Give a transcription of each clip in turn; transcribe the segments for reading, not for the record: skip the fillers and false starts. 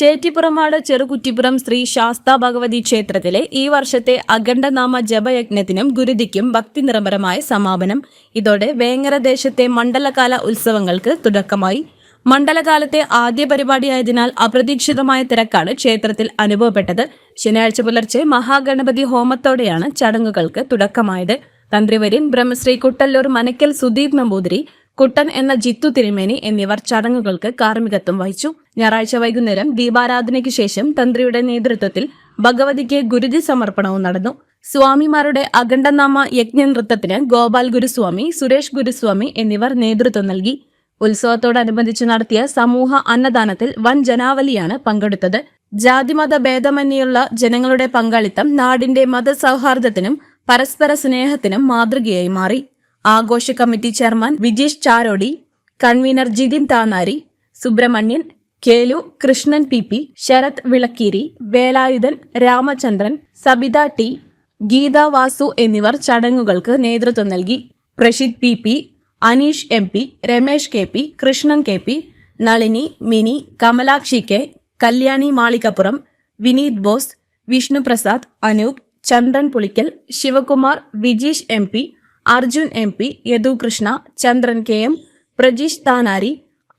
ചേറ്റിപ്പുറമാട് ചെറുകുറ്റിപ്പുറം ശ്രീ ശാസ്താ ഭഗവതി ക്ഷേത്രത്തിലെ ഈ വർഷത്തെ അഖണ്ഡനാമ ജപയജ്ഞത്തിനും ഗുരുതിക്കും ഭക്തി നിറപരമായ സമാപനം. ഇതോടെ വേങ്ങര ദേശത്തെ മണ്ഡലകാല ഉത്സവങ്ങൾക്ക് തുടക്കമായി. മണ്ഡലകാലത്തെ ആദ്യ പരിപാടിയായതിനാൽ അപ്രതീക്ഷിതമായ തിരക്കാണ് ക്ഷേത്രത്തിൽ അനുഭവപ്പെട്ടത്. ശനിയാഴ്ച പുലർച്ചെ മഹാഗണപതി ഹോമത്തോടെയാണ് ചടങ്ങുകൾക്ക് തുടക്കമായത്. തന്ത്രിവര്യൻ ബ്രഹ്മശ്രീ കുട്ടല്ലൂർ മനക്കൽ സുദീപ് നമ്പൂതിരി, കുട്ടൻ എന്ന ജിത്തു തിരുമേനി എന്നിവർ ചടങ്ങുകൾക്ക് കാർമ്മികത്വം വഹിച്ചു. ഞായറാഴ്ച വൈകുന്നേരം ദീപാരാധനയ്ക്ക് ശേഷം തന്ത്രിയുടെ നേതൃത്വത്തിൽ ഭഗവതിക്ക് ഗുരുതി സമർപ്പണവും നടന്നു. സ്വാമിമാരുടെ അഖണ്ഡനാമ യജ്ഞ നൃത്തത്തിന് ഗോപാൽ ഗുരുസ്വാമി, സുരേഷ് ഗുരുസ്വാമി എന്നിവർ നേതൃത്വം നൽകി. ഉത്സവത്തോടനുബന്ധിച്ച് നടത്തിയ സമൂഹ അന്നദാനത്തിൽ വൻ ജനാവലിയാണ് പങ്കെടുത്തത്. ജാതിമത ഭേദമന്യുള്ള ജനങ്ങളുടെ പങ്കാളിത്തം നാടിന്റെ മതസൗഹാർദ്ദത്തിനും പരസ്പര സ്നേഹത്തിനും മാതൃകയായി മാറി. ആഘോഷ committee chairman Vijeesh Charodi, convener Jithin Thanari, Subramanian, Kelu, Krishnan P, Sarath Vilakkeeri, Velayudhan, Ramachandran, Sabitha T, Geetha Vasu എന്നിവർ ചടങ്ങുകൾക്ക് നേതൃത്വം നൽകി. Prashid P, Aneesh MP, Ramesh KP, Krishnan KP, Nalini, Mini, Kamalakshi K, Kalyani Malikappuram, Vineeth Bose, Vishnuprasad, Anoop, Chandran Pulikkal, Sivakumar, Vijeesh MP, Arjun MP, Yadukrishna, Chandran KM, Prajeesh Thanari,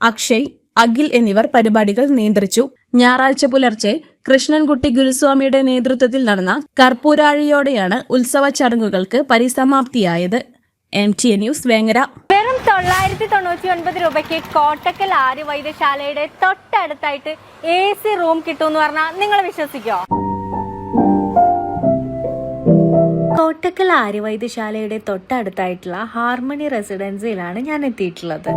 Akshay, Akhil എന്നിവർ പരിപാടികൾ നിയന്ത്രിച്ചു. ഞായറാഴ്ച പുലർച്ചെ കൃഷ്ണൻകുട്ടി ഗുരുസ്വാമിയുടെ നേതൃത്വത്തിൽ നടന്ന കർപ്പൂരാഴിയോടെയാണ് ഉത്സവ ചടങ്ങുകൾക്ക് പരിസമാപ്തിയായത്. MTA news Vengara. വെറും 999 രൂപയ്ക്ക് കോട്ടക്കൽ ആര്യ വൈദ്യശാലയുടെ തൊട്ടടുത്തായിട്ട് AC റൂം കിട്ടുമെന്ന് പറഞ്ഞാൽ നിങ്ങൾ വിശ്വസിക്കോ? കോട്ടക്കൽ ആര്യ വൈദ്യശാലയുടെ തൊട്ടടുത്തായിട്ടുള്ള ഹാർമണി റെസിഡൻസിയിലാണ് ഞാൻ എത്തിയിട്ടുള്ളത്.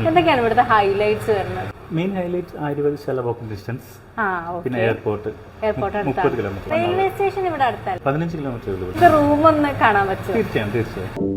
എന്തൊക്കെയാണ് ഇവിടുത്തെ ഹൈലൈറ്റ്സ് വരുന്നത്? Main highlight Arya Vaidya Sala walking distance, പിന്നെ എയർപോർട്ട് 30 കിലോമീറ്റർ. റെയിൽവേ സ്റ്റേഷൻ ഇവിടെ അടുത്തല്ല, 15 കിലോമീറ്റർ. റൂം ഒന്ന് കാണാൻ പറ്റും? തീർച്ചയായും.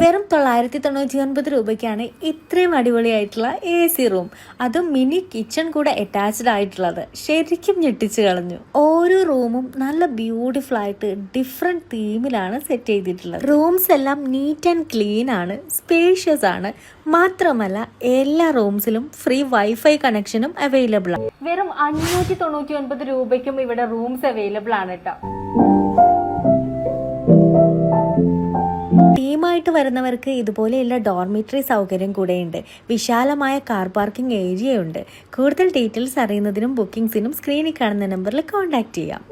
വെറും 999 രൂപയ്ക്കാണ് ഇത്രയും അടിപൊളിയായിട്ടുള്ള AC റൂം, അതും മിനി കിച്ചൺ കൂടെ അറ്റാച്ച്ഡ് ആയിട്ടുള്ളത്. ശരിക്കും ഞെട്ടിച്ചു കളഞ്ഞു. ഓരോ റൂമും നല്ല ബ്യൂട്ടിഫുൾ ആയിട്ട് ഡിഫറെന്റ് തീമിലാണ് സെറ്റ് ചെയ്തിട്ടുള്ളത്. റൂംസ് എല്ലാം നീറ്റ് ആൻഡ് ക്ലീൻ ആണ്, സ്പേഷ്യസ് ആണ്. മാത്രമല്ല എല്ലാ റൂംസിലും ഫ്രീ വൈഫൈ കണക്ഷനും അവൈലബിൾ ആണ്. വെറും 599 രൂപയ്ക്കും ഇവിടെ റൂംസ് അവൈലബിൾ ആണ് കേട്ടോ. ടീമായിട്ട് വരുന്നവർക്ക് ഇതുപോലെയുള്ള ഡോർമിറ്ററി സൗകര്യം കൂടെയുണ്ട്. വിശാലമായ കാർ പാർക്കിംഗ് ഏരിയയുണ്ട്. കൂടുതൽ ഡീറ്റെയിൽസ് അറിയുന്നതിനും ബുക്കിംഗ്സിനും സ്ക്രീനിൽ കാണുന്ന നമ്പറിൽ കോൺടാക്ട് ചെയ്യാം.